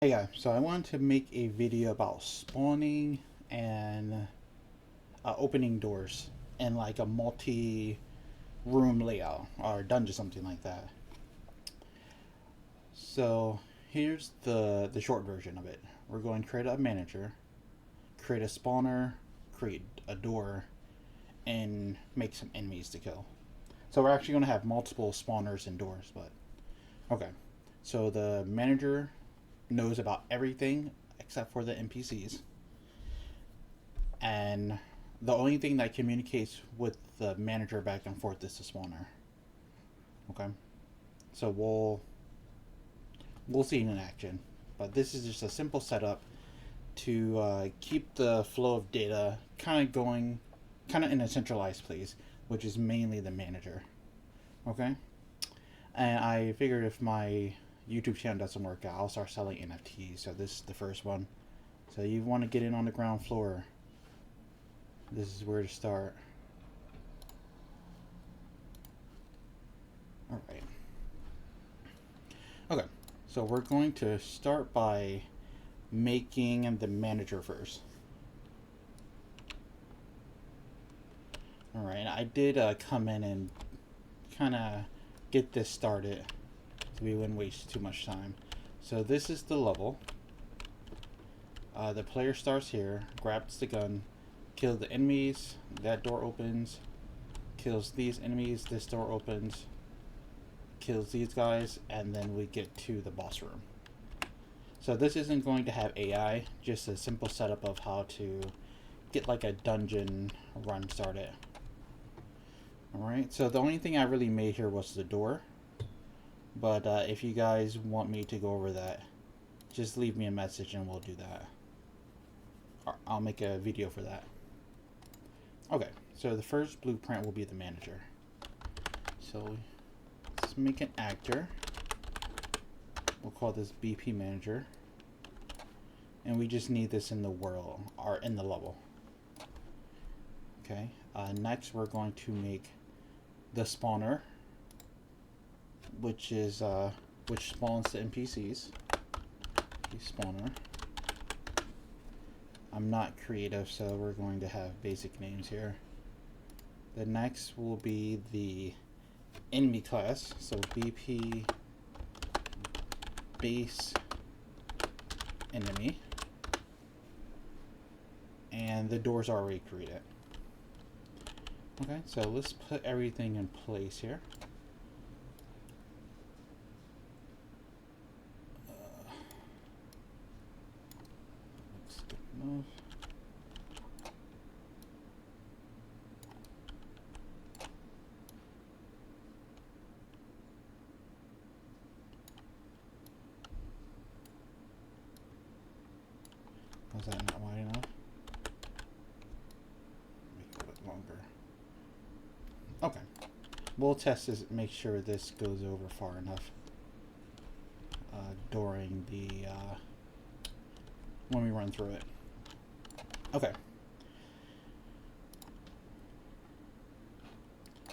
Hey guys, so I wanted to make a video about spawning and opening doors in like a multi-room layout or dungeon, something like that. So here's the short version of it. We're going to create a manager, create a spawner, create a door, and make some enemies to kill. So we're actually going to have multiple spawners and doors, but okay. So the manager knows about everything except for the NPCs. And the only thing that communicates with the manager back and forth is the spawner. Okay, so we'll see it in action, but this is just a simple setup to keep the flow of data kind of going, kind of in a centralized place, which is mainly the manager. Okay, and I figured if my YouTube channel doesn't work out, I'll start selling NFTs. So this is the first one. So you want to get in on the ground floor. This is where to start. Alright. Okay, so we're going to start by making the manager first. Alright, I did come in and kind of get this started so we wouldn't waste too much time. So this is the level. The player starts here, grabs the gun, kills the enemies, that door opens, kills these enemies, this door opens, kills these guys, and then we get to the boss room. So this isn't going to have AI, just a simple setup of how to get like a dungeon run started. Alright, so the only thing I really made here was the door. But if you guys want me to go over that, just leave me a message and we'll do that. Or I'll make a video for that. Okay, so the first blueprint will be the manager. So let's make an actor. We'll call this BP manager. And we just need this in the world, or in the level. Okay, next we're going to make the spawner, which spawns the NPCs. Spawner. I'm not creative, so we're going to have basic names here. The next will be the enemy class, so BP base enemy, and the doors are already created. Okay, so let's put everything in place here. Move. Was that not wide enough? Make it a bit longer. Okay. We'll test this, make sure this goes over far enough during the when we run through it. Okay.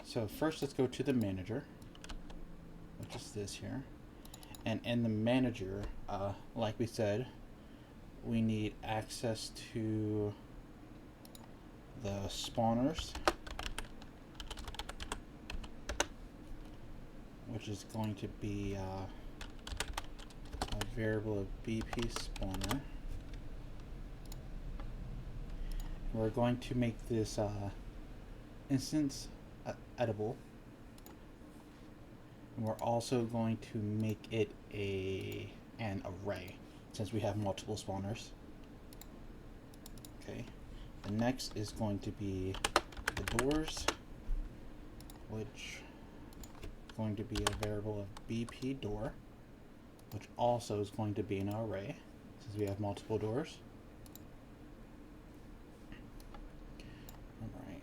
So first let's go to the manager, which is this here. And in the manager, like we said, we need access to the spawners, which is going to be a variable of BP spawner. We're going to make this instance editable. And we're also going to make it an array, since we have multiple spawners. Okay. The next is going to be the doors, which is going to be a variable of BP door, which also is going to be an array, since we have multiple doors. Alright.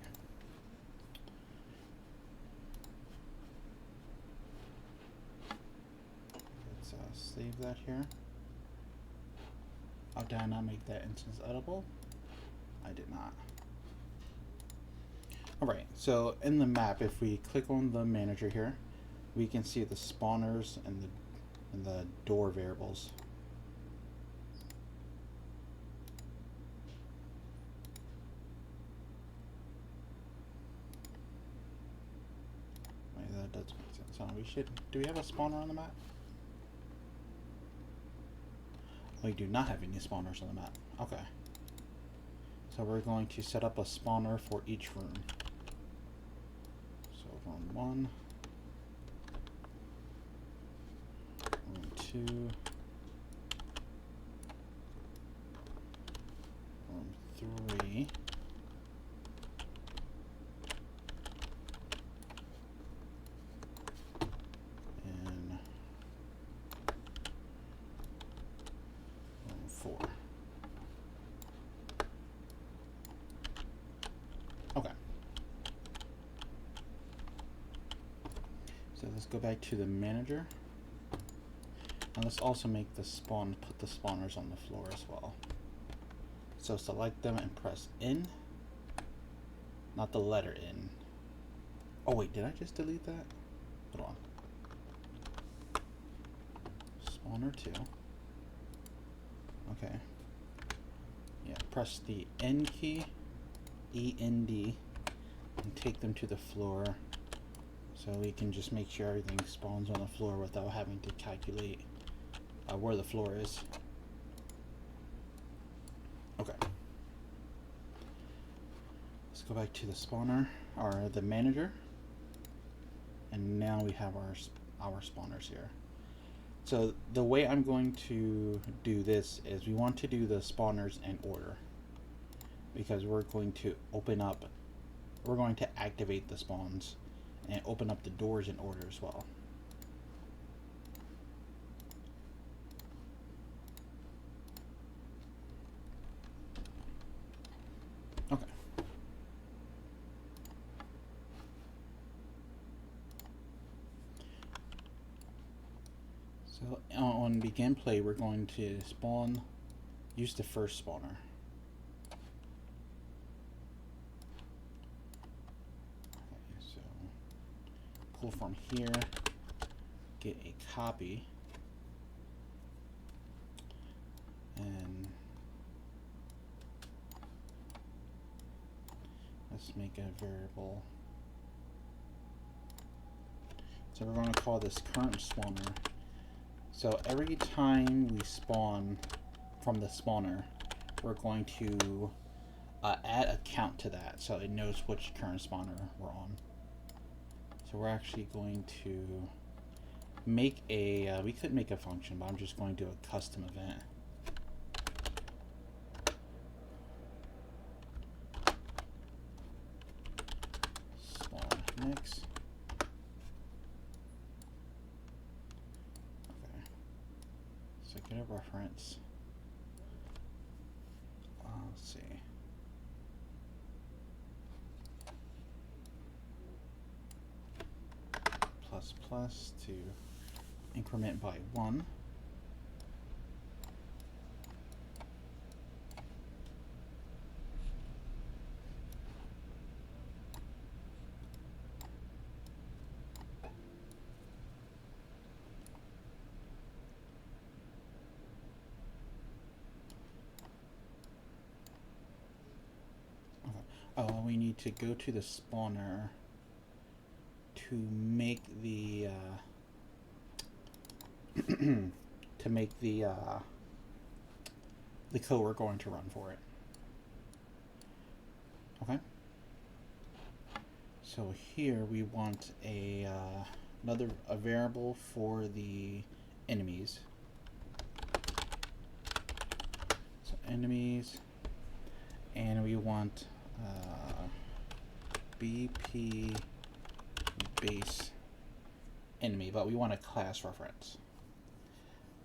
Let's save that here. Oh, did I not make that instance editable? I did not. Alright, so in the map, if we click on the manager here, we can see the spawners and the door variables. that does make sense. We should. Do we have a spawner on the map? We do not have any spawners on the map. Okay. So we're going to set up a spawner for each room. So room 1, room 2, room 3, and room 4. Okay. So let's go back to the manager. And let's also make the put the spawners on the floor as well. So select them and press N. Not the letter N. Oh wait, did I just delete that? Hold on. Spawner 2. Okay. Yeah, press the N key. END, and take them to the floor so we can just make sure everything spawns on the floor without having to calculate where the floor is. Okay. Let's go back to the spawner, or the manager, and now we have our spawners here. So the way I'm going to do this is we want to do the spawners in order, because we're going to activate the spawns and open up the doors in order as well. Okay. So on begin play, we're going to use the first spawner. Pull from here, get a copy, and let's make a variable. So we're going to call this current spawner. So every time we spawn from the spawner, we're going to add a count to that so it knows which current spawner we're on. So we're actually going to make a, we could make a function, but I'm just going to do a custom event. Spawn next. Okay. So get a reference. Let's see. Plus to increment by 1. Okay. Oh, we need to go to the spawner to make the the code we're going to run for it. Okay. So here we want another variable for the enemies. So enemies, and we want BP base enemy, but we want a class reference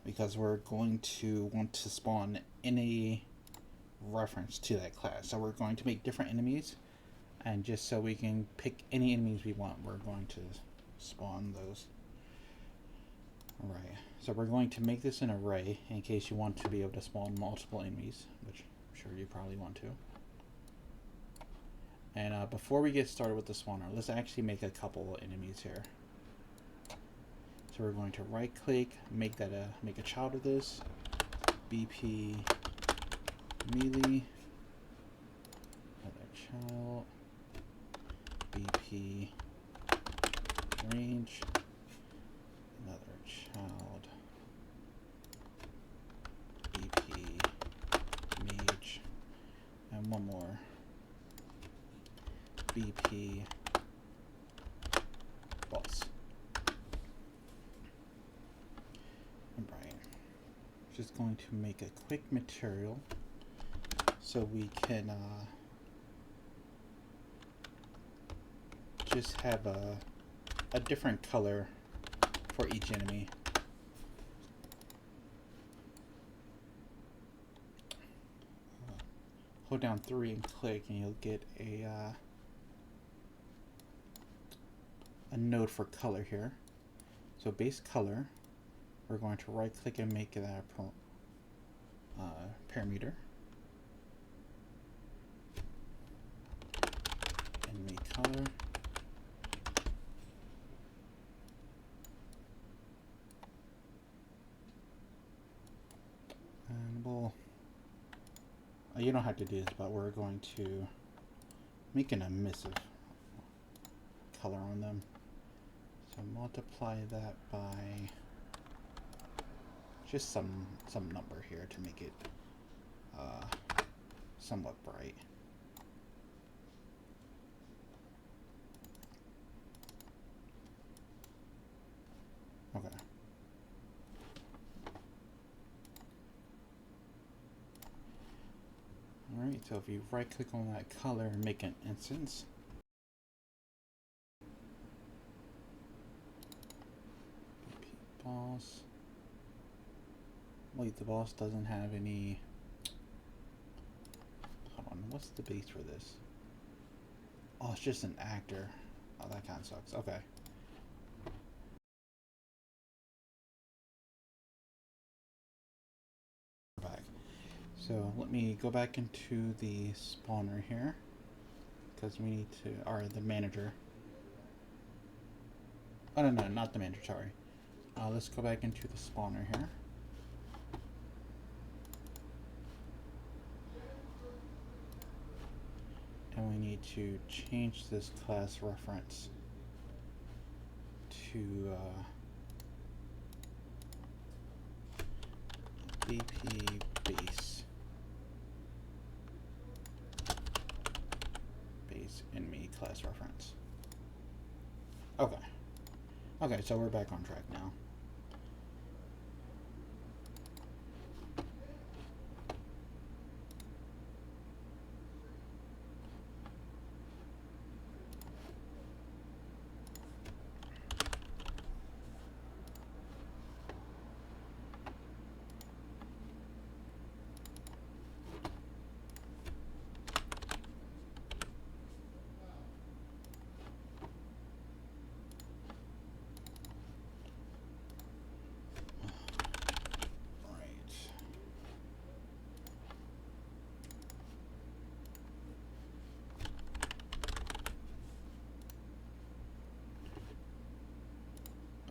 because we're going to want to spawn any reference to that class. So we're going to make different enemies, and just so we can pick any enemies we want, we're going to spawn those. Alright, so we're going to make this an array in case you want to be able to spawn multiple enemies, which I'm sure you probably want to. And before we get started with the spawner, let's actually make a couple of enemies here. So we're going to right click, make a child of this, BP melee, another child, BP range, another child, BP, mage, and one more BP, boss. Alright, just going to make a quick material so we can just have a different color for each enemy. Hold down 3 and click and you'll get a node for color here. So base color, we're going to right click and make that parameter. And make color. And we'll, you don't have to do this, but we're going to make an emissive color on them. So multiply that by just some number here to make it somewhat bright. Okay. Alright, so if you right click on that color and make an instance, boss. Wait, the boss doesn't have any. Hold on, what's the base for this? Oh, it's just an actor. Oh, that kind of sucks. Okay. Back. So let me go back into the spawner here because we need to, or the manager. Oh no, not the manager. Sorry. Let's go back into the spawner here. And we need to change this class reference to BP base enemy class reference. Okay. Okay, so we're back on track now.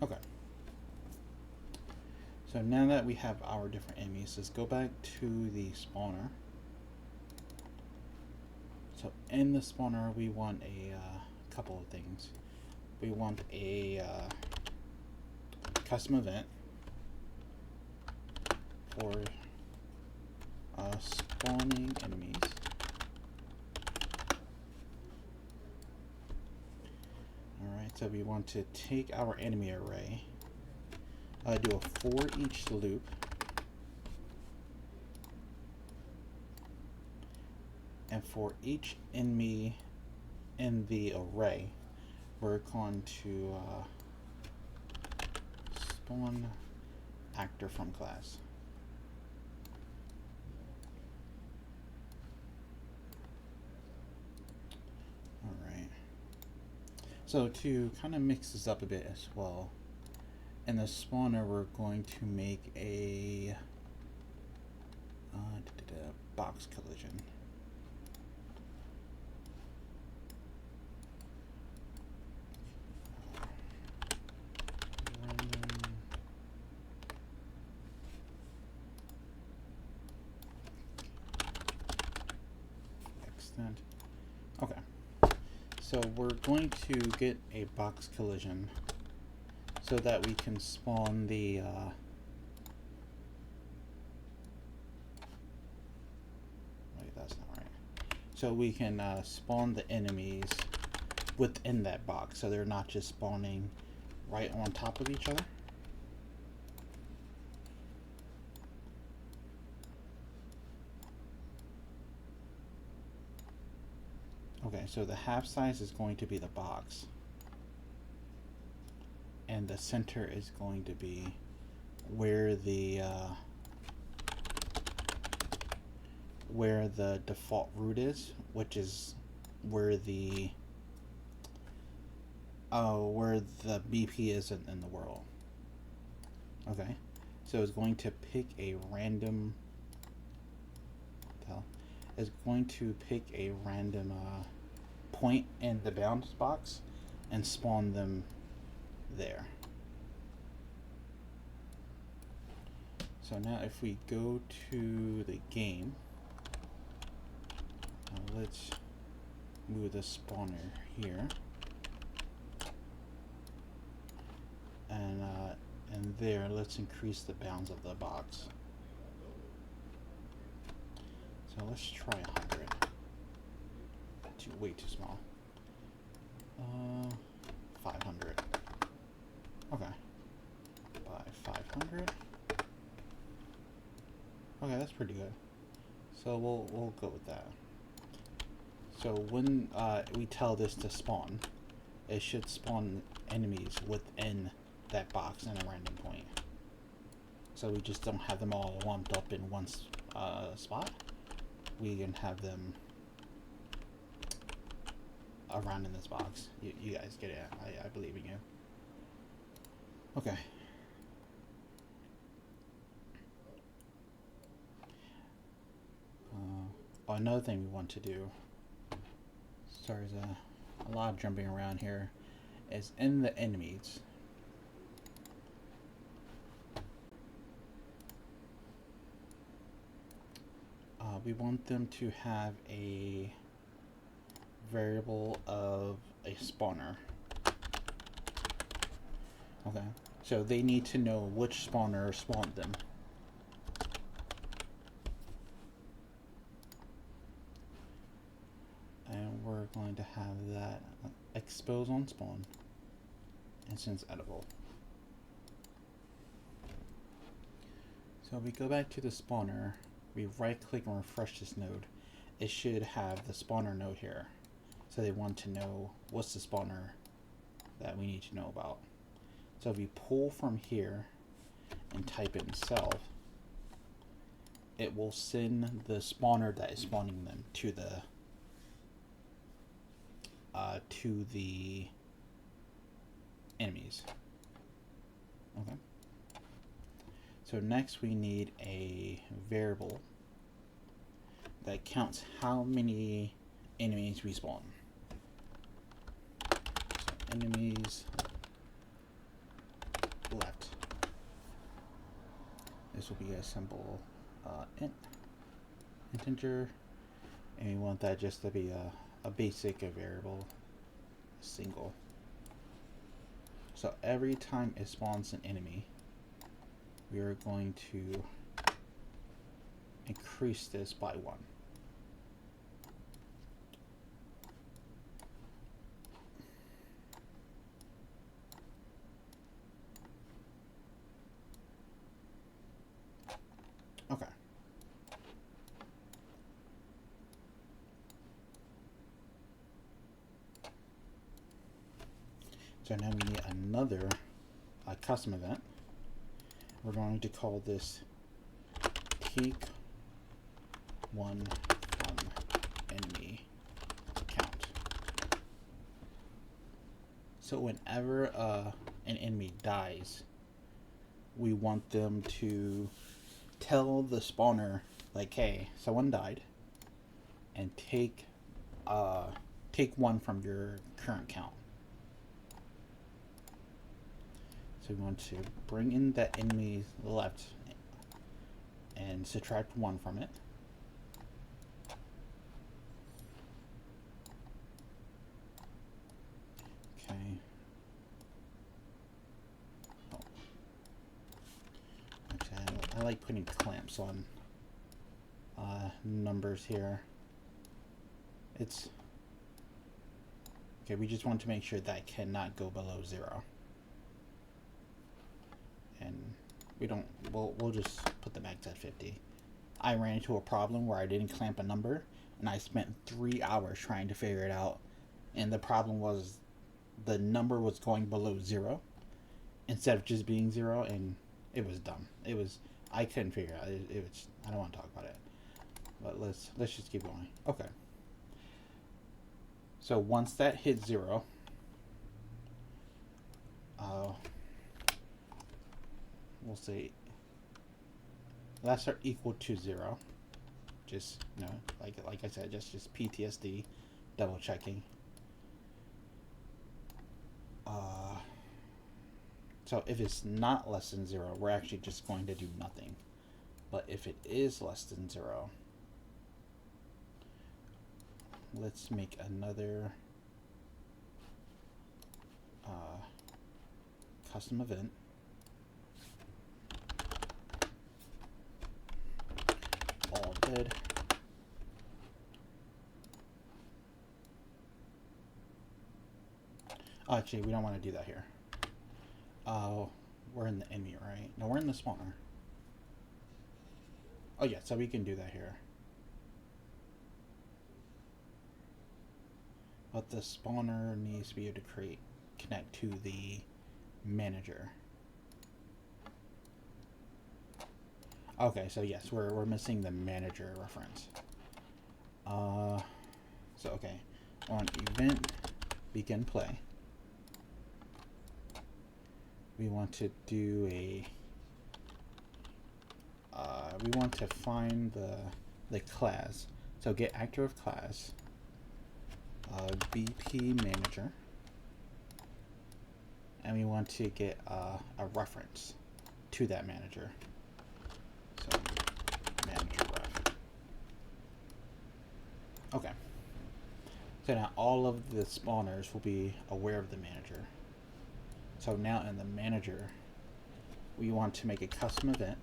Okay. So now that we have our different enemies, let's go back to the spawner. So in the spawner, we want a couple of things. We want a custom event for spawning enemies. Alright, so we want to take our enemy array, do a for each loop, and for each enemy in the array, we're going to spawn actor from class. Alright. So to kind of mix this up a bit as well, in the spawner we're going to make a box collision. Okay, So we're going to get a box collision so that we can spawn the wait, that's not right. So we can spawn the enemies within that box, so they're not just spawning right on top of each other. Okay, so the half size is going to be the box, and the center is going to be where the default route is, which is where the BP is in the world. Okay, so it's going to pick a random. Is going to pick a random point in the bounds box and spawn them there. So now if we go to the game, let's move the spawner here, and there, let's increase the bounds of the box. So let's try 100. Way too small. 500. Okay. By 500. Okay, that's pretty good. So we'll go with that. So when we tell this to spawn, it should spawn enemies within that box in a random point. So we just don't have them all lumped up in one spot. We can have them around in this box. You guys get it. I believe in you. Okay. Another thing we want to do, sorry, there's a lot of jumping around here, is in the enemies. We want them to have a variable of a spawner. Okay, so they need to know which spawner spawned them. And we're going to have that expose on spawn, instance edible. So we go back to the spawner, we right click and refresh this node. It should have the spawner node here. So they want to know what's the spawner that we need to know about. So if we pull from here and type in self, it will send the spawner that is spawning them to the enemies. Okay. So next we need a variable that counts how many enemies we spawn. So enemies left. This will be a simple integer, and we want that just to be a basic variable, single. So every time it spawns an enemy, we are going to increase this by 1. Okay. So now we need another custom event. We're going to call this take one from enemy count. So whenever an enemy dies, we want them to tell the spawner, like, hey, someone died, and take 1 from your current count. So we want to bring in that enemy left and subtract 1 from it. I like putting clamps on numbers here. It's okay. We just want to make sure that cannot go below 0, and we don't. We'll just put the max at 50. I ran into a problem where I didn't clamp a number, and I spent 3 hours trying to figure it out. And the problem was the number was going below 0 instead of just being 0, and it was dumb. I couldn't figure it out. It was. I don't want to talk about it. But let's just keep going. Okay. So once that hits 0, we'll say that's our equal to 0. Just like I said, just PTSD, double checking. So if it's not less than 0, we're actually just going to do nothing. But if it is less than 0, let's make another custom event. All dead. Oh, actually, we don't want to do that here. We're in the enemy, right? No, we're in the spawner. Oh yeah, so we can do that here. But the spawner needs to be able to connect to the manager. Okay, so yes, we're missing the manager reference. So okay, on event begin play, we want to do a we want to find the class. So get actor of class, BP manager, and we want to get a reference to that manager. So manager ref. Okay. So now all of the spawners will be aware of the manager. So now in the manager, we want to make a custom event.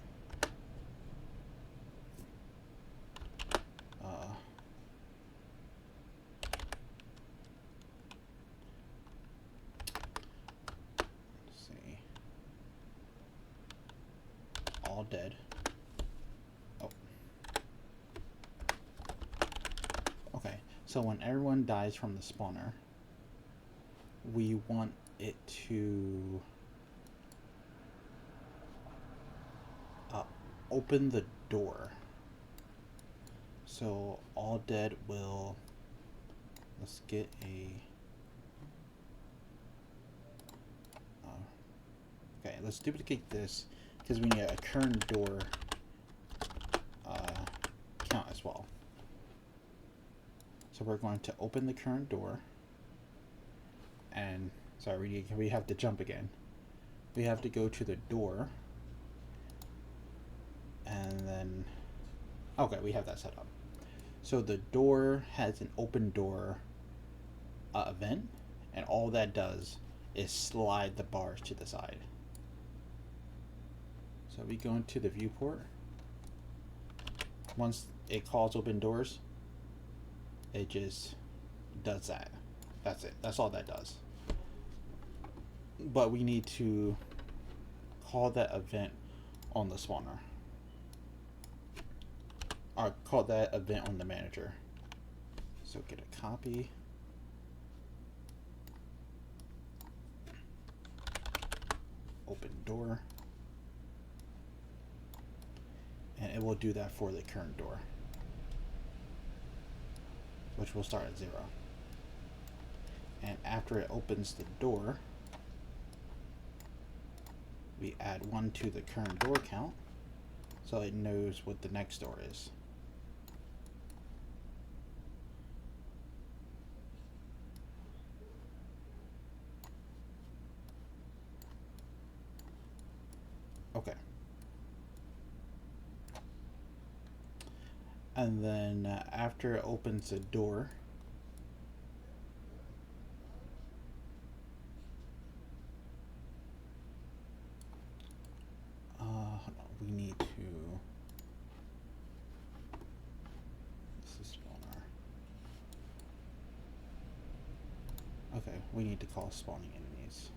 Let's see. All dead. Oh. Okay. So when everyone dies from the spawner, we want it to open the door. So all dead will, let's get a okay, let's duplicate this because we need a current door count as well. So we're going to open the current door, and sorry, we have to jump again. We have to go to the door, and then okay, we have that set up. So the door has an open door event, and all that does is slide the bars to the side. So we go into the viewport. Once it calls open doors, it just does that. That's it. That's all that does. But we need to call that event on the spawner. Or call that event on the manager. So get a copy. Open door. And it will do that for the current door, which will start at 0. And after it opens the door, we add 1 to the current door count so it knows what the next door is. Okay. And then after it opens the door, we need to Okay, we need to call spawning enemies.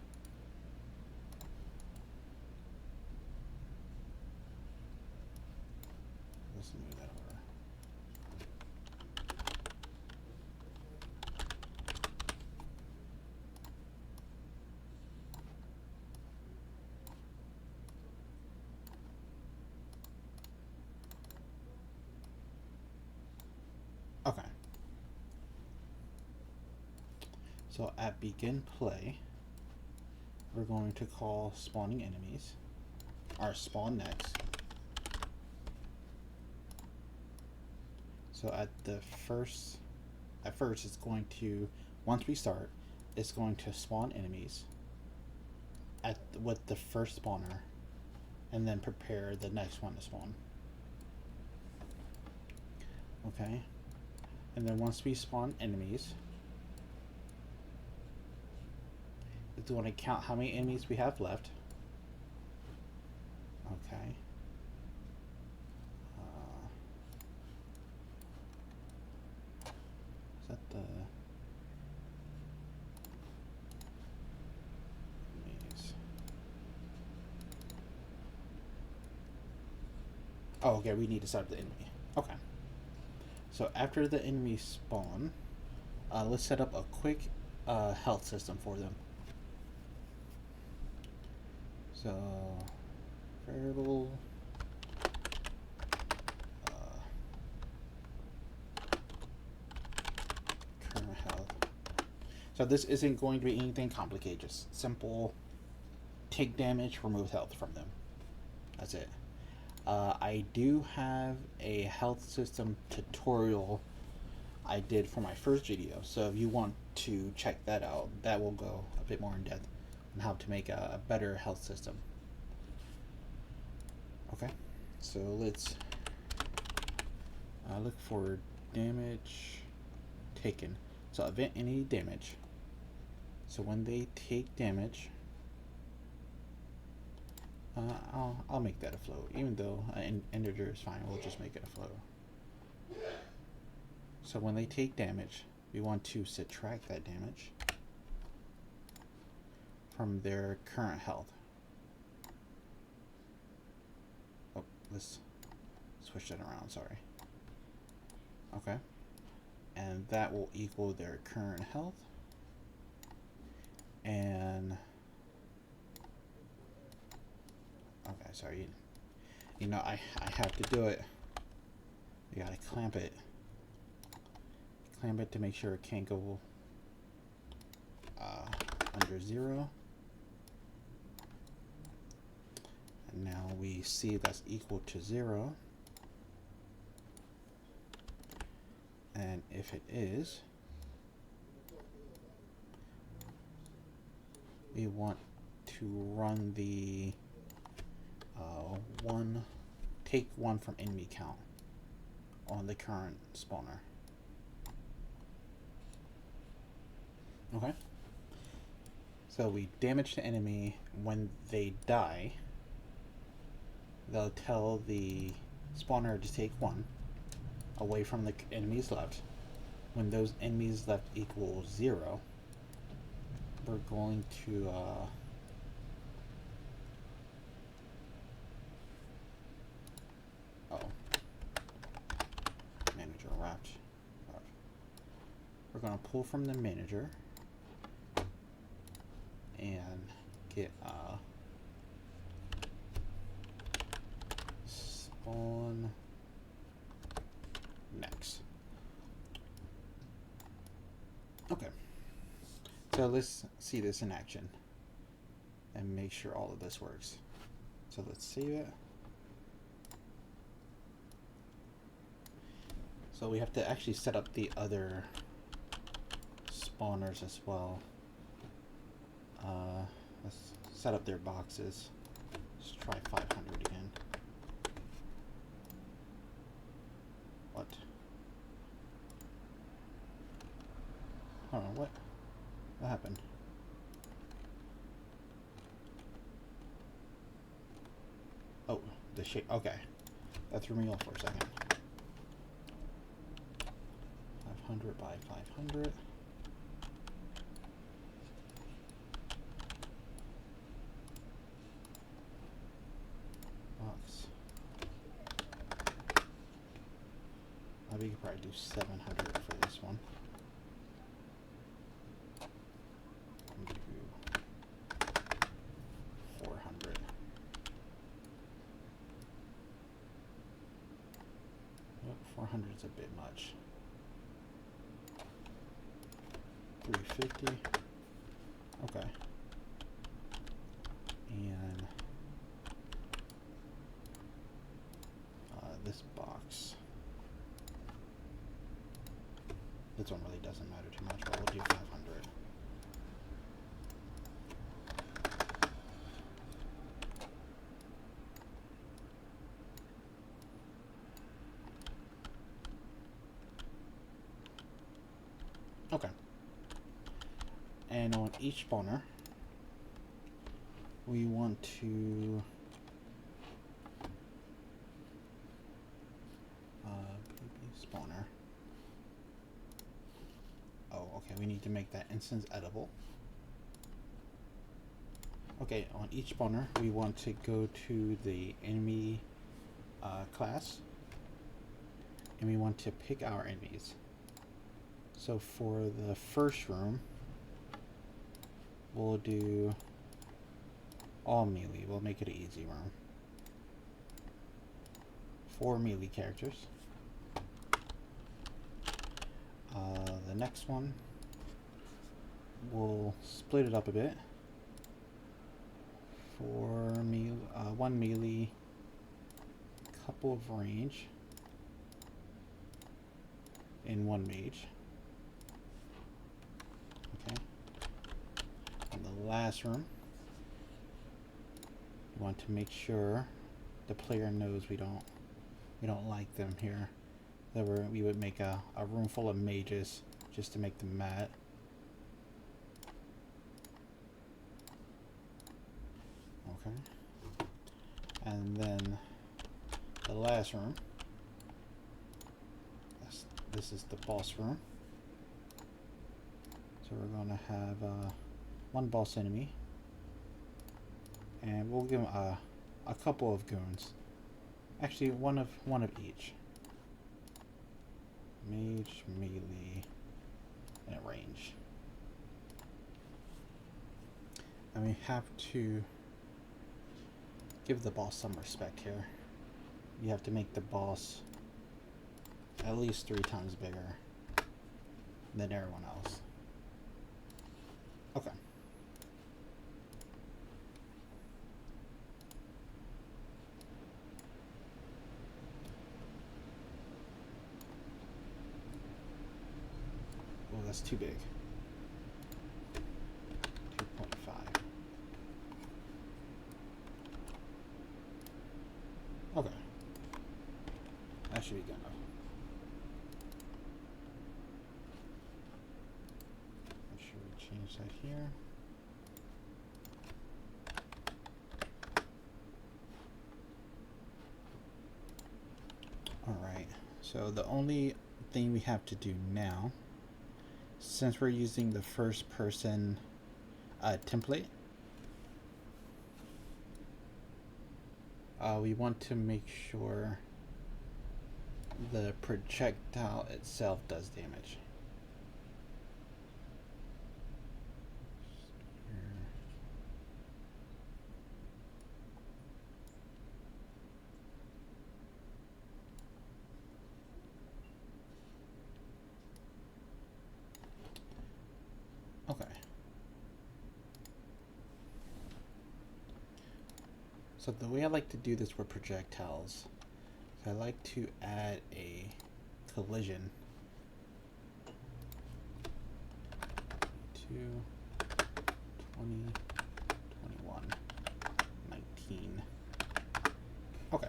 Let's move that over. Okay. So at begin play, we're going to call spawning enemies, or spawn next. So at first it's going to, once we start, it's going to spawn enemies with the first spawner, and then prepare the next one to spawn. Okay, and then once we spawn enemies, it's going to count how many enemies we have left. Okay. Is that the enemies? Oh, okay, we need to start the enemy. Okay. So after the enemies spawn, let's set up a quick health system for them. So variable current health. So this isn't going to be anything complicated, just simple take damage, remove health from them. That's it. I do have a health system tutorial I did for my first video, so if you want to check that out, that will go a bit more in depth on how to make a better health system. Okay, so let's look for damage taken. So event any damage. So when they take damage, I'll make that a float, even though integer is fine. We'll just make it a float. So when they take damage, we want to subtract that damage from their current health. Oh, let's switch that around, sorry. Okay. And that will equal their current health. And okay, sorry. You know, I have to do it. You gotta clamp it. Clamp it to make sure it can't go under 0. And now we see that's equal to 0. And if it is, we want to run the take 1 from enemy count on the current spawner. Okay. So we damage the enemy. When they die, they'll tell the spawner to take 1 away from the enemies left. When those enemies left equal 0, we're going to manager wrapped. We're going to pull from the manager and get spawn next. Okay, so let's see this in action and make sure all of this works. So let's save it. So we have to actually set up the other spawners as well. Let's set up their boxes. Let's try 500 again. What? Hold on, what happened? Oh, the shape. Okay, that threw me off for a second. 500 by 500. we could probably do 700 for this one. Do 400. Nope, 400 is a bit much. 350. Okay. And this box. This one really doesn't matter too much, but we'll do 500. Okay. And on each spawner, we want to spawner. Oh, okay, we need to make that instance edible. Okay, on each spawner, we want to go to the enemy class, and we want to pick our enemies. So for the first room, we'll do all melee. We'll make it an easy room. 4 melee characters. The next one, we'll split it up a bit. 1 melee, couple of range, and 1 mage. Okay. And the last room, we want to make sure the player knows we don't like them here. That we would make a room full of mages just to make them mad. Okay. And then the last room, this is the boss room. So we're going to have 1 boss enemy, and we'll give him a couple of goons. Actually, one of each. Mage, melee, and range. And we have to give the boss some respect here. You have to make the boss at least 3 times bigger than everyone else. Okay. Oh, that's too big. 2.5. Okay. That should be good enough. Make sure we change that here. Alright, so the only thing we have to do now, since we're using the first person template, we want to make sure the projectile itself does damage. Okay. So the way I like to do this with projectiles, I like to add a collision to 20, 21, 19. Okay,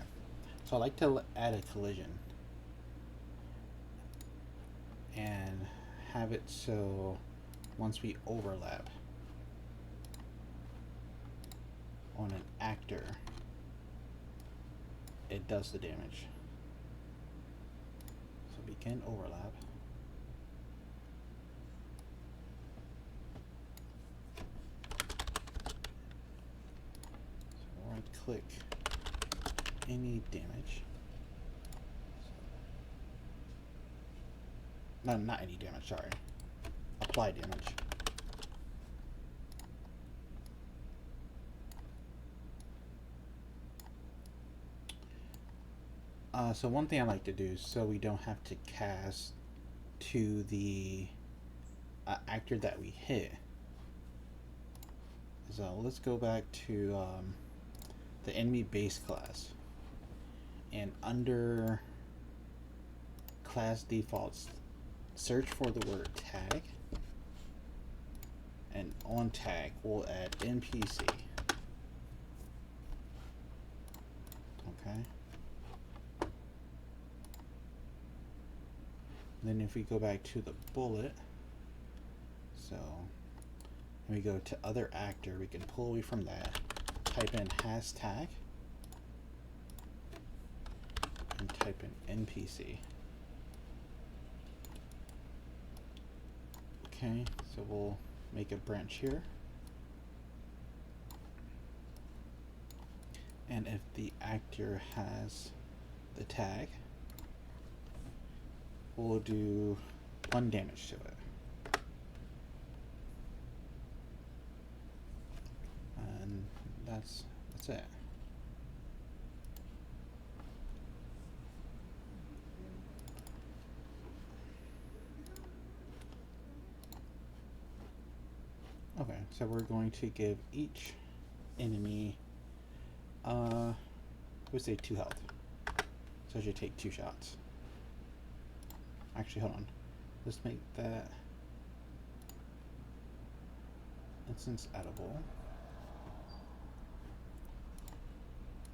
so I like to add a collision and have it so once we overlap on an actor, it does the damage. So begin overlap. So right click any damage. No, not any damage, sorry. Apply damage. So one thing I like to do, so we don't have to cast to the actor that we hit, is let's go back to the enemy base class, and under class defaults, search for the word tag, and on tag we'll add NPC. Okay. Then if we go back to the bullet, so we go to other actor, we can pull away from that, type in hashtag, and type in NPC. Okay, so we'll make a branch here. And if the actor has the tag, we'll do 1 damage to it. And that's it. Okay, so we're going to give each enemy we'll say 2 health. So it should take 2 shots. Actually, hold on. Let's make that instance edible.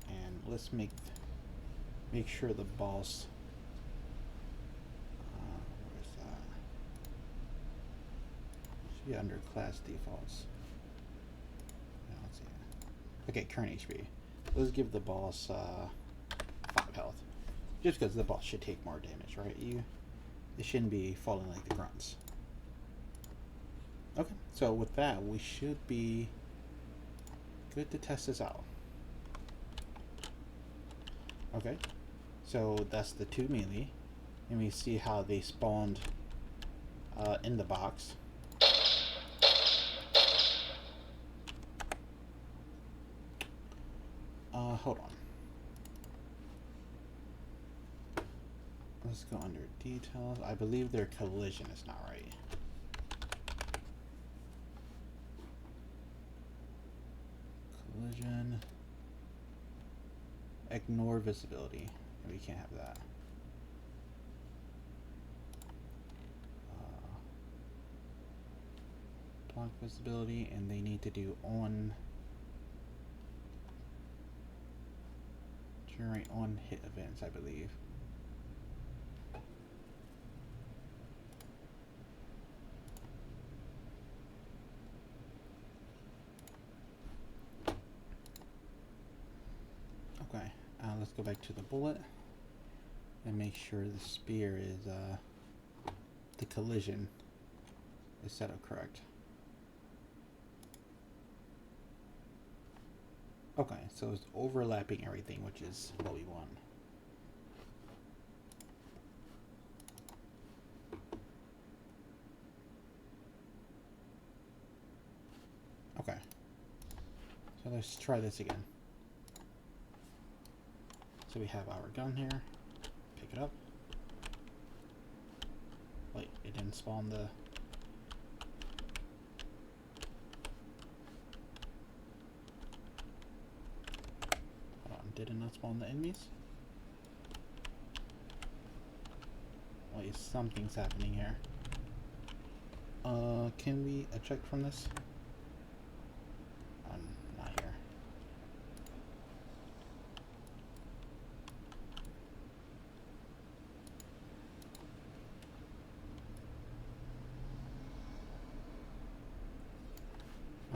And let's make sure the boss where is that? Should be under class defaults. No, let's see. Okay, current HP. Let's give the boss 5 health. Just because the boss should take more damage, right? It shouldn't be falling like the grunts. Okay, so with that, we should be good to test this out. Okay, so that's the 2 melee, and we see how they spawned in the box. Hold on. Let's go under details. I believe their collision is not right. Collision. Ignore visibility. We can't have that. Block visibility, and they need to do on generate on hit events, I believe. Okay, let's go back to the bullet and make sure the spear is the collision is set up correct. Okay, so it's overlapping everything, which is what we want. Okay, so let's try this again. So we have our gun here. Pick it up. Wait, it didn't spawn the... Did it not spawn the enemies? Wait, something's happening here. Can we eject from this? Not here.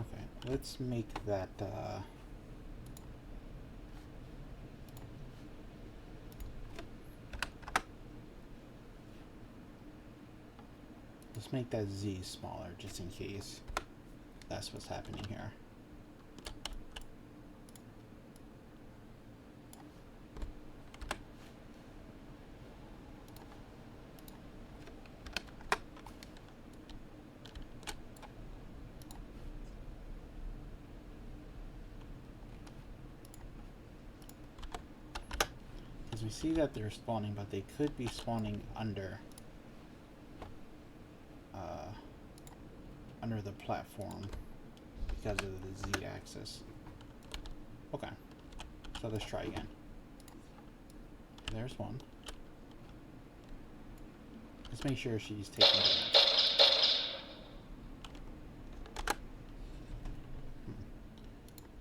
Okay, let's make that, let's make that Z smaller, just in case that's what's happening here. Because we see that they're spawning, but they could be spawning under the platform because of the Z-axis. Okay, so let's try again. There's one. Let's make sure she's taking damage.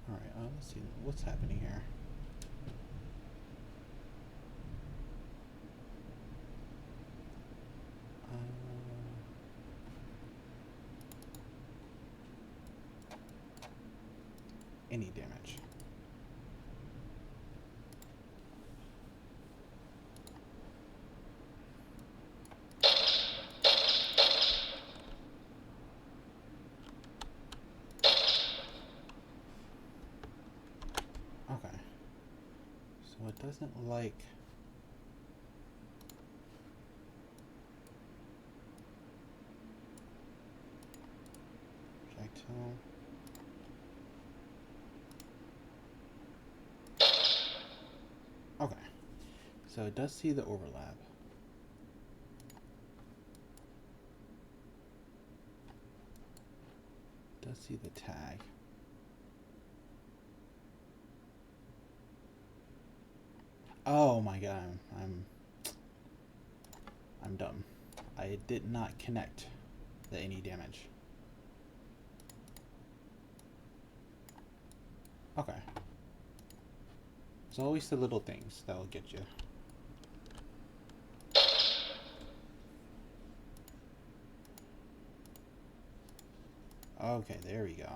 Alright, let's see what's happening here. Any damage. Okay. So it doesn't like projectile. Okay, so it does see the overlap. It does see the tag. Oh my god, I'm dumb. I did not connect the any damage. Okay. It's always the little things that'll get you. Okay, there we go.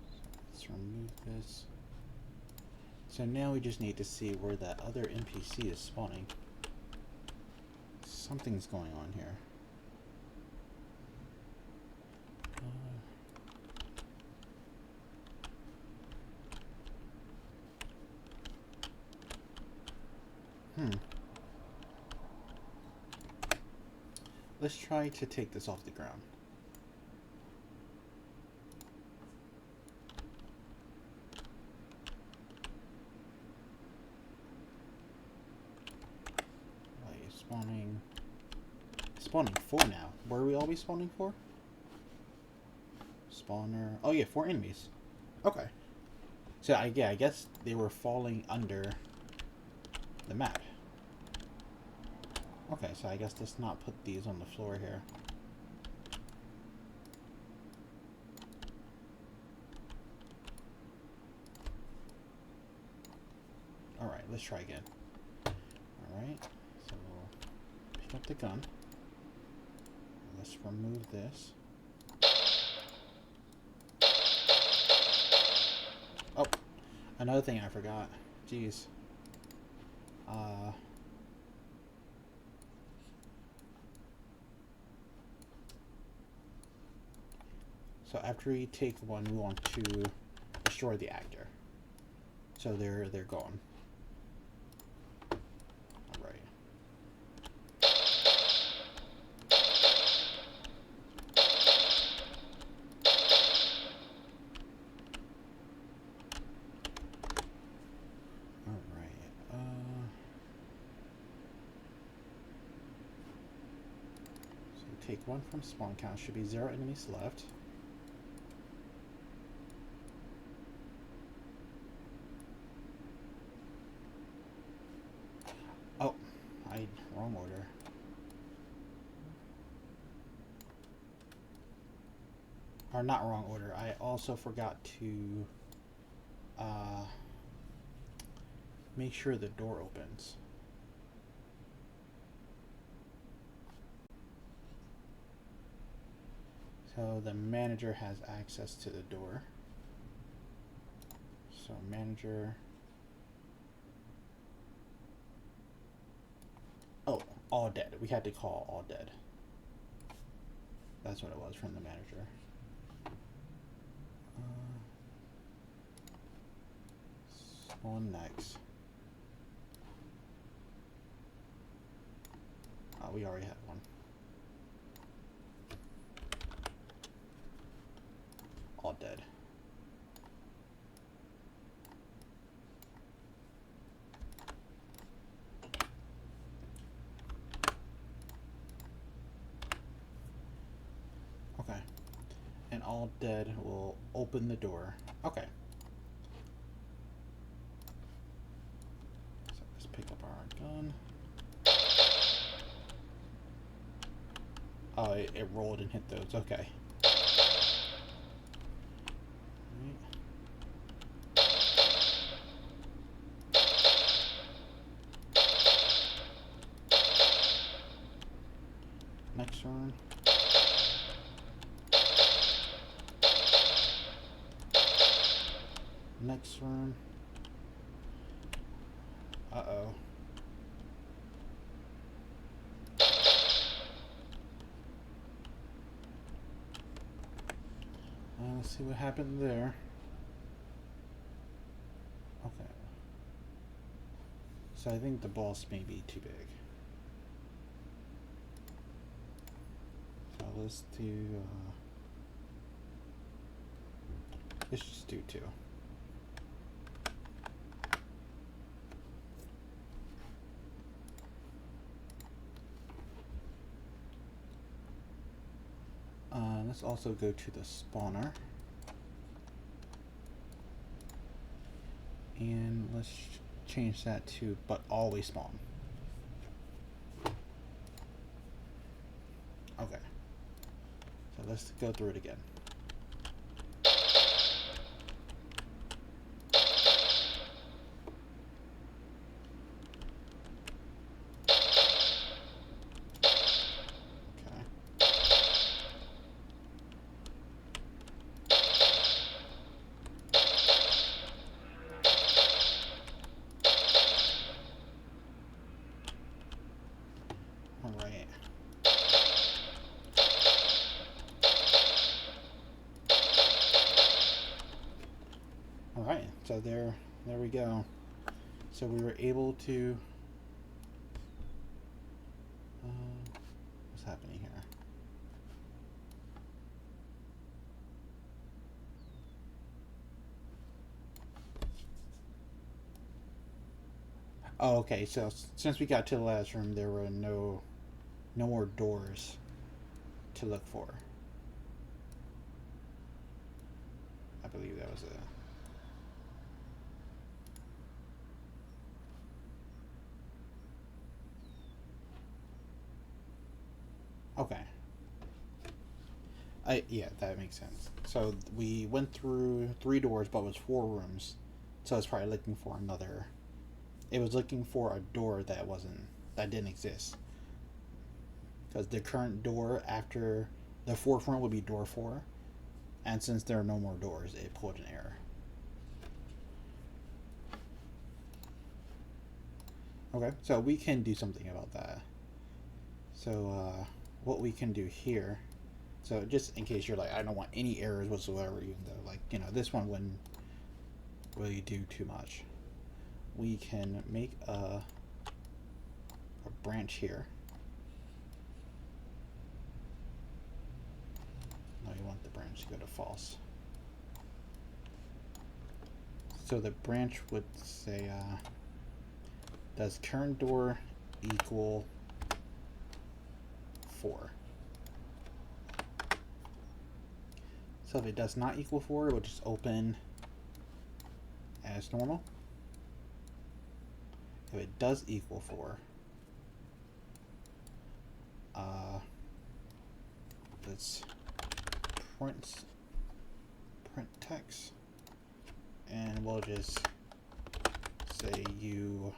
So let's remove this. So now we just need to see where that other NPC is spawning. Something's going on here. Let's try to take this off the ground. Like spawning 4 now. Where are we always spawning 4? Spawner. Oh yeah, 4 enemies. Okay. So I guess they were falling under the map. Okay, so I guess let's not put these on the floor here. Alright, let's try again. Alright, so we'll pick up the gun. Let's remove this. Oh, another thing I forgot. Jeez. So after we take one, we want to destroy the actor. So they're gone. Alright. So take one from spawn count. Should be 0 enemies left. Wrong order. Or not wrong order. I also forgot to make sure the door opens. So the manager has access to the door. So manager. Oh, all dead. We had to call all dead. That's what it was from the manager. Spawn next. Oh, we already had one. all dead. Okay. And all dead will open the door. Okay. So let's pick up our gun. Oh, it rolled and hit those. Okay. Next turn. Next turn. Uh-oh. Let's see what happened there. Okay. So I think the boss may be too big. So let's do... let's just do 2. Let's also go to the spawner. And let's change that to but always spawn. Okay. So let's go through it again. Alright. Alright, so there we go. So we were able to... what's happening here? Oh, okay, so since we got to the last room, there were no more doors to look for. I believe that was it. Okay. Yeah, that makes sense. So we went through 3 doors, but it was 4 rooms. So it's probably looking for another. It was looking for a door that didn't exist. Because the current door after the 4th room would be door 4. And since there are no more doors, it pulled an error. Okay, so we can do something about that. So what we can do here, so just in case you're like, I don't want any errors whatsoever, even though, like, you know, this one wouldn't really do too much. We can make a branch here. No, you want the branch to go to false. So the branch would say, does current door equal 4? So if it does not equal 4, it will just open as normal. If it does equal 4, let's print text, and we'll just say U1.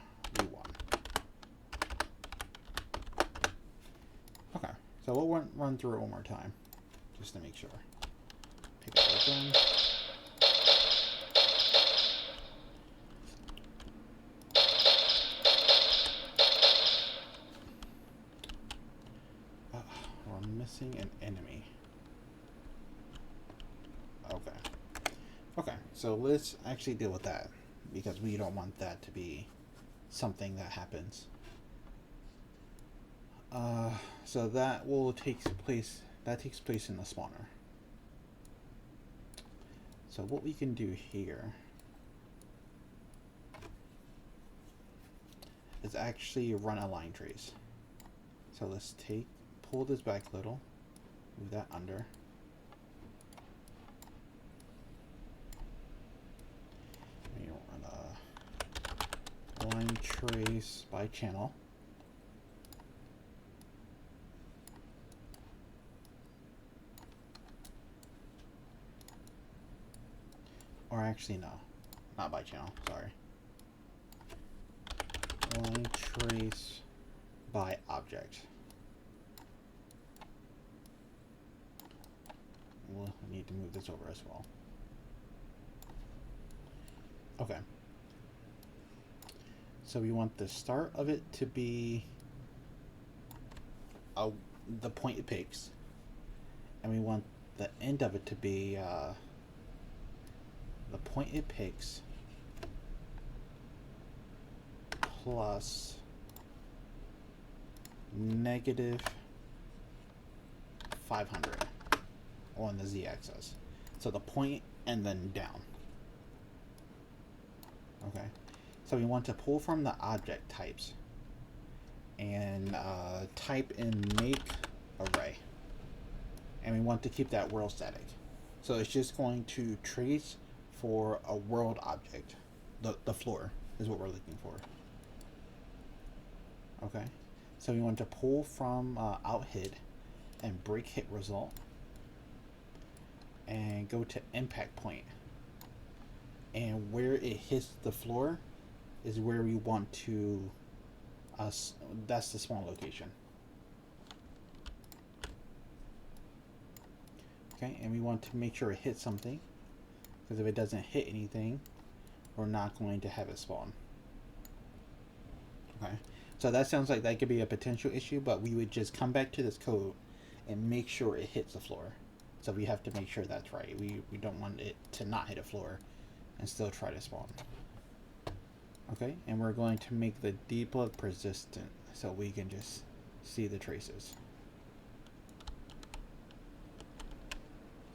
Okay, so we'll run through it one more time, just to make sure. Pick up the gun. We're missing an enemy. Okay, so let's actually deal with that, because we don't want that to be something that happens. So that takes place in the spawner. So what we can do here is actually run a line trace. So let's pull this back a little, move that under. We run a line trace by channel. Or actually, no, not by channel, sorry. Line trace by object. We'll need to move this over as well. Okay. So we want the start of it to be the point it picks, and we want the end of it to be the point it picks plus negative 500 on the z-axis. So the point and then down. Okay. So we want to pull from the object types and type in make array. And we want to keep that world static. So it's just going to trace for a world object. The floor is what we're looking for. Okay. So we want to pull from out hit and break hit result and go to impact point. And where it hits the floor is where we want to, that's the spawn location. Okay, and we want to make sure it hits something, because if it doesn't hit anything, we're not going to have it spawn. Okay, so that sounds like that could be a potential issue, but we would just come back to this code and make sure it hits the floor. So we have to make sure that's right. We don't want it to not hit a floor and still try to spawn. Okay, and we're going to make the debug persistent so we can just see the traces.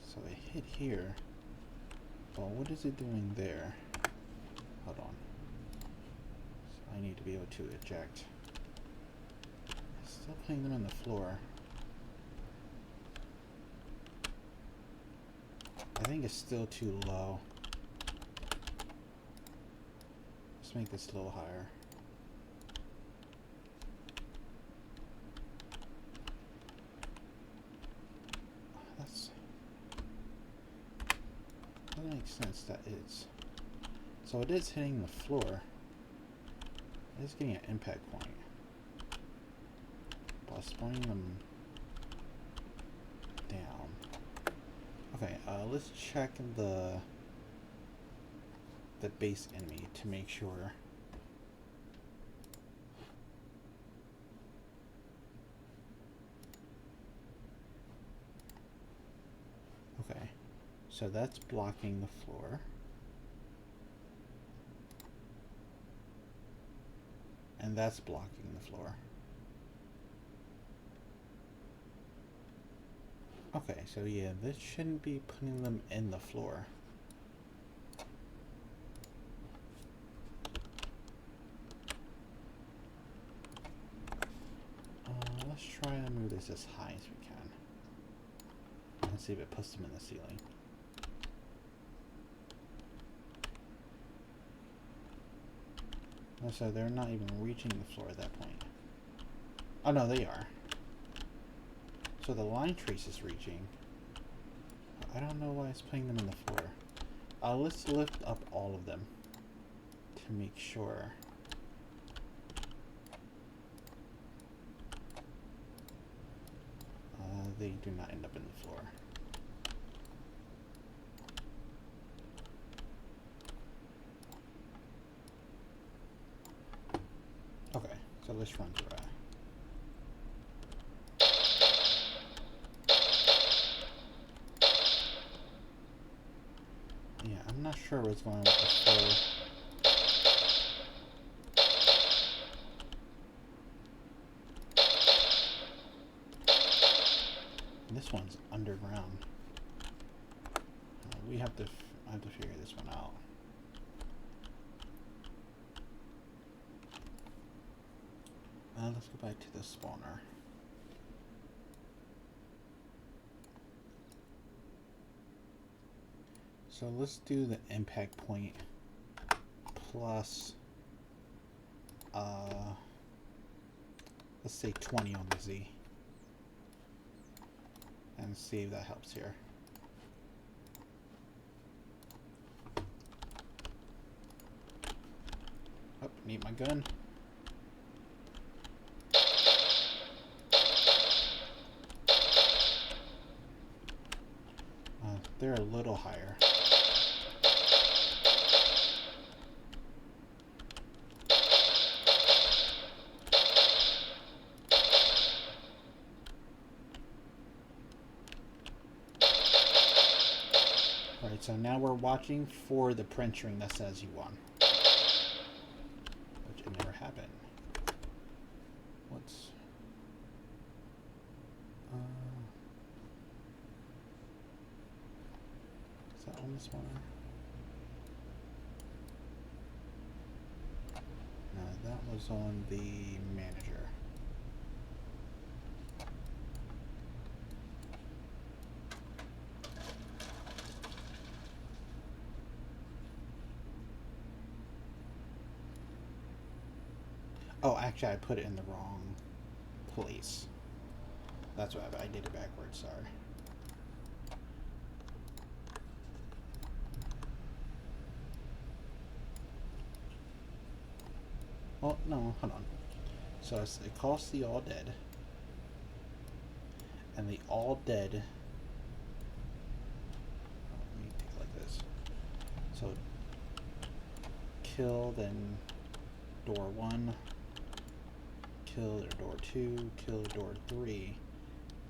So they hit here. Well, what is it doing there? Hold on. So I need to be able to eject. Still putting them on the floor. I think it's still too low. Let's make this a little higher. That makes sense. That is. So it is hitting the floor. It is getting an impact point. By spawning them down. Okay, let's check the base enemy to make sure. Okay, so that's blocking the floor. And that's blocking the floor. Okay, so yeah, this shouldn't be putting them in the floor. Let's try and move this as high as we can. Let's see if it puts them in the ceiling. Oh, so they're not even reaching the floor at that point. Oh no, they are. So the line trace is reaching. I don't know why it's putting them in the floor. Let's lift up all of them to make sure. They do not end up in the floor. Okay, so let's run through that. Yeah, I'm not sure what's going on with the floor. This one's underground. We have to I have to figure this one out. Let's go back to the spawner. So let's do the impact point plus, let's say 20 on the Z. And see if that helps here. Oh, need my gun. They're a little higher. Alright, so now we're watching for the print string that says you won. Which it never happened. What's... is that on this one? No, that was on the manager. Oh, actually, I put it in the wrong place. That's why I did it backwards, sorry. Oh, no, hold on. So it costs the all dead. And the all dead... let me take it like this. So, kill, then door 1. Kill door 2, kill door 3.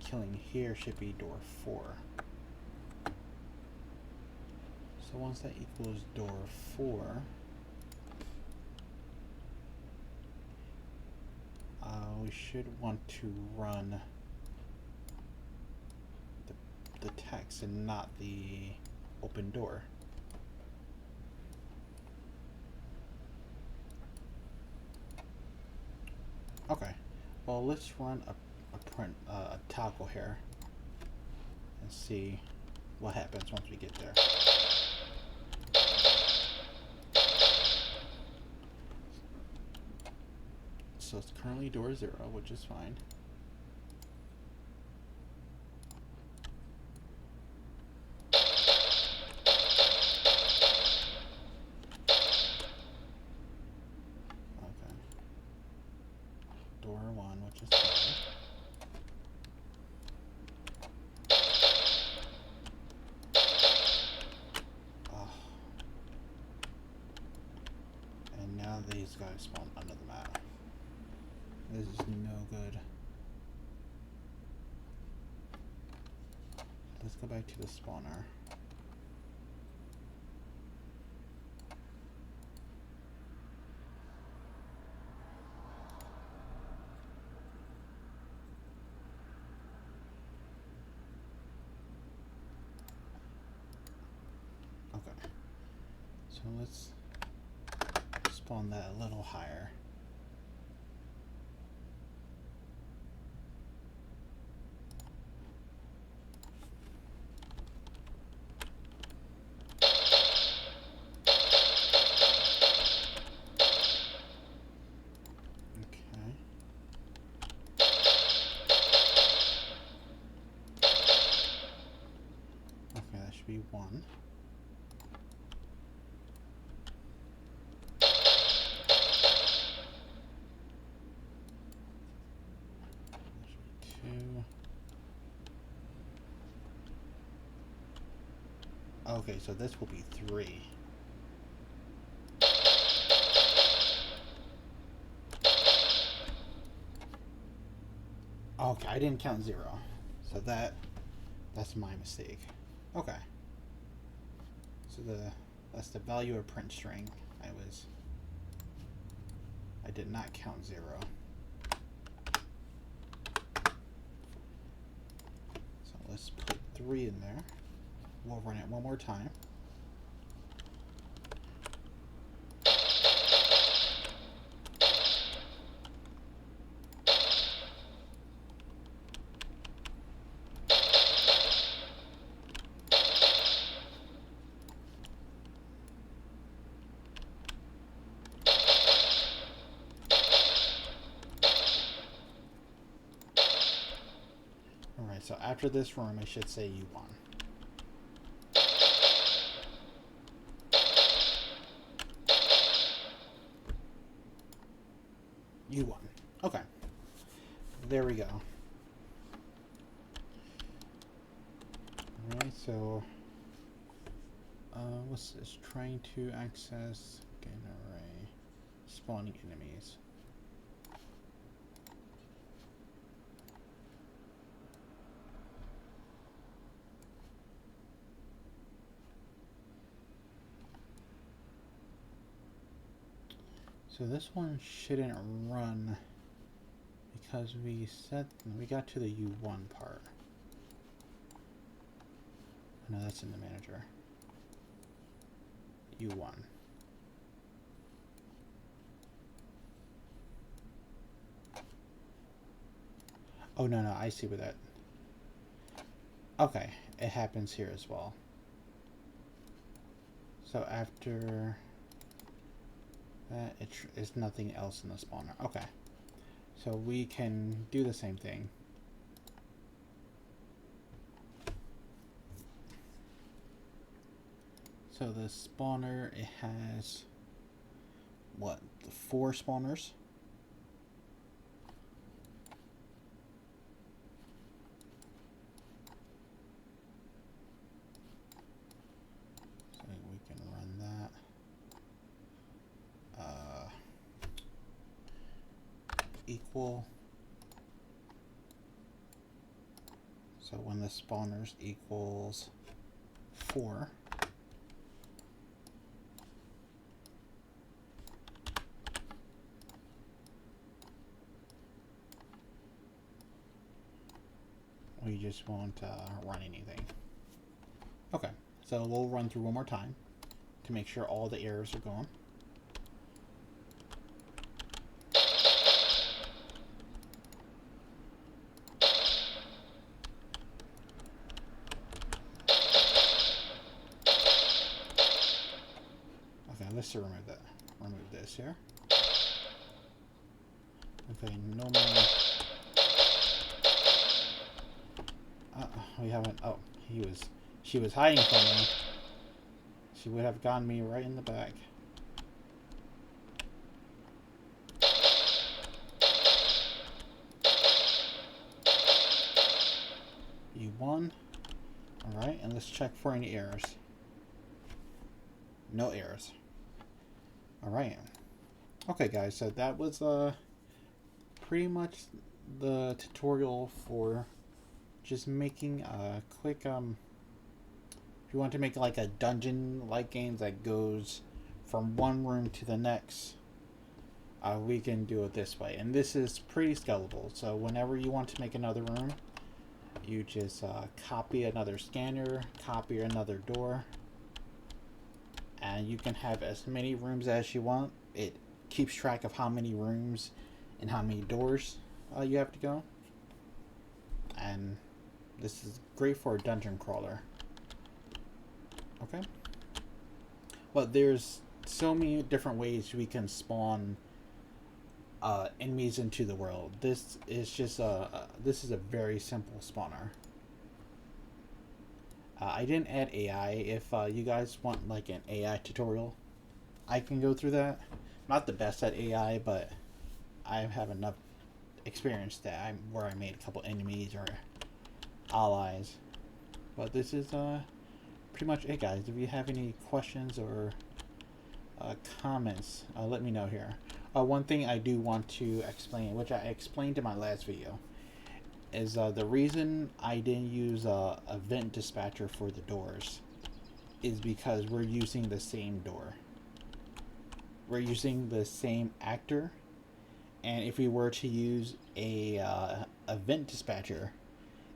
Killing here should be door 4. So once that equals door 4, we should want to run the text and not the open door. Okay, well let's run a toggle here and see what happens once we get there. So it's currently door 0, which is fine. Okay. Door 1, which is fine. Oh. And now these guys spawn under the map. This is no good. Let's go back to the spawner. Okay. So let's spawn that a little higher. Be 1. That should be 2. Okay, so this will be 3. Okay, I didn't count 0. So that's my mistake. Okay. So that's the value of print string. I did not count 0. So let's put 3 in there. We'll run it one more time. Alright, so after this room, I should say you won. You won. Okay. There we go. Alright, so... what's this? Trying to access gain array. Spawning enemies. So this one shouldn't run because we got to the U1 part. No, that's in the manager. U1. Oh no, I see where that. Okay, it happens here as well. So after that, it's nothing else in the spawner. Okay, so we can do the same thing. So the spawner, it has what, 4 spawners? So we can run that. Equal. So when the spawners equals 4, we just won't run anything. Okay, so we'll run through one more time to make sure all the errors are gone. Okay, let's remove that. Remove this here. Okay, no more. We haven't. Oh, she was hiding from me. She would have gotten me right in the back. You won. Alright, and let's check for any errors. No errors. Alright. Okay guys, so that was pretty much the tutorial for just making a quick if you want to make like a dungeon like game that goes from one room to the next, we can do it this way. And this is pretty scalable, so whenever you want to make another room, you just copy another scanner, copy another door, and you can have as many rooms as you want. It keeps track of how many rooms and how many doors you have to go. And this is great for a dungeon crawler. Okay. Well, there's so many different ways we can spawn enemies into the world. This is just this is a very simple spawner. I didn't add AI. If you guys want like an AI tutorial, I can go through that. I'm not the best at AI, but I have enough experience that where I made a couple enemies or allies. But this is pretty much it, guys. If you have any questions or comments, let me know here. One thing I do want to explain, which I explained in my last video, is the reason I didn't use a vent dispatcher for the doors is because we're using the same door. We're using the same actor, and if we were to use a vent dispatcher,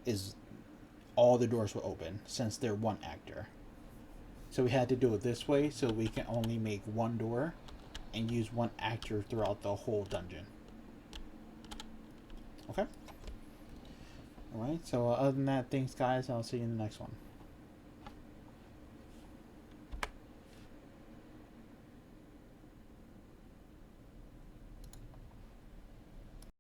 is all the doors will open since they're one actor. So we had to do it this way so we can only make one door and use one actor throughout the whole dungeon. Okay? Alright, so other than that, thanks guys. I'll see you in the next one.